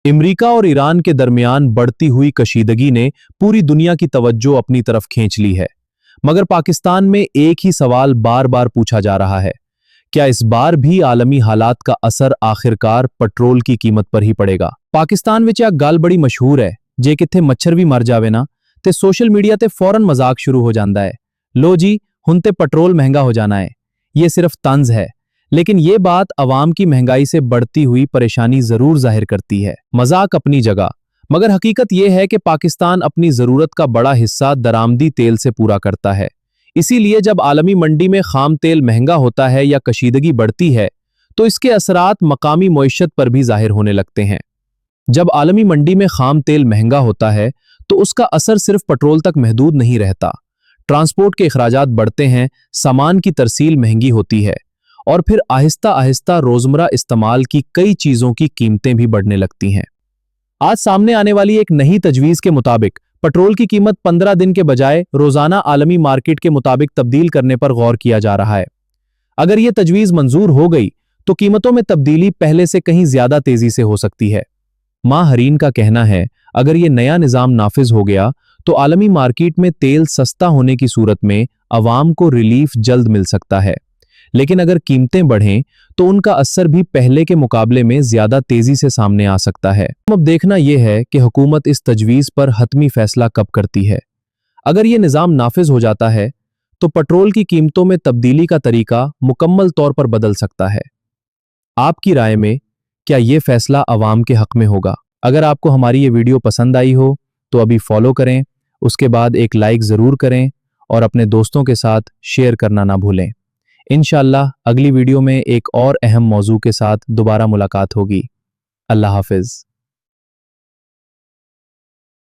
America और Iran के दरमियान बढ़ती हुई कशीदगी ने पूरी दुनिया की तवज्जो अपनी तरफ खींच ली है। मगर पाकिस्तान में एक ही सवाल बार बार पूछा जा रहा है, क्या इस बार भी आलमी हालात का असर आखिरकार पेट्रोल की कीमत पर ही पड़ेगा? पाकिस्तान विच एक गल बड़ी मशहूर है, जे किथे मच्छर भी मर जावे ना ते सोशल मीडिया ते फौरन मजाक शुरू हो जाता है, लो जी हुण ते पेट्रोल महंगा हो जाना है। ये सिर्फ तंज है, लेकिन ये बात अवाम की महंगाई से बढ़ती हुई परेशानी जरूर जाहिर करती है। मजाक अपनी जगह, मगर हकीकत यह है कि पाकिस्तान अपनी जरूरत का बड़ा हिस्सा दरामदी तेल से पूरा करता है। इसीलिए जब आलमी मंडी में खाम तेल महंगा होता है या कशीदगी बढ़ती है, तो इसके असरात मकामी मईशत पर भी जाहिर होने लगते हैं। जब आलमी मंडी में खाम तेल महंगा होता है, तो उसका असर सिर्फ पेट्रोल तक महदूद नहीं रहता। ट्रांसपोर्ट के अखराजात बढ़ते हैं, सामान की तरसील महंगी होती है और फिर आहिस्ता आहिस्ता रोजमर्रा इस्तेमाल की कई चीजों की कीमतें भी बढ़ने लगती हैं। आज सामने आने वाली एक नई तजवीज के मुताबिक पेट्रोल की कीमत 15 दिन के बजाय रोजाना आलमी मार्केट के मुताबिक तब्दील करने पर गौर किया जा रहा है। अगर यह तजवीज मंजूर हो गई तो कीमतों में तब्दीली पहले से कहीं ज्यादा तेजी से हो सकती है। माहरीन का कहना है, अगर यह नया निजाम नाफिज हो गया तो आलमी मार्केट में तेल सस्ता होने की सूरत में अवाम को रिलीफ जल्द मिल सकता है, लेकिन अगर कीमतें बढ़ें तो उनका असर भी पहले के मुकाबले में ज्यादा तेजी से सामने आ सकता है। अब देखना यह है कि हुकूमत इस तजवीज पर हतमी फैसला कब करती है। अगर यह निजाम नाफिज हो जाता है तो पेट्रोल की कीमतों में तब्दीली का तरीका मुकम्मल तौर पर बदल सकता है। आपकी राय में क्या यह फैसला अवाम के हक में होगा? अगर आपको हमारी ये वीडियो पसंद आई हो तो अभी फॉलो करें, उसके बाद एक लाइक जरूर करें और अपने दोस्तों के साथ शेयर करना ना भूलें। इंशाअल्लाह अगली वीडियो में एक और अहम मौजू के साथ दोबारा मुलाकात होगी। अल्लाह हाफिज।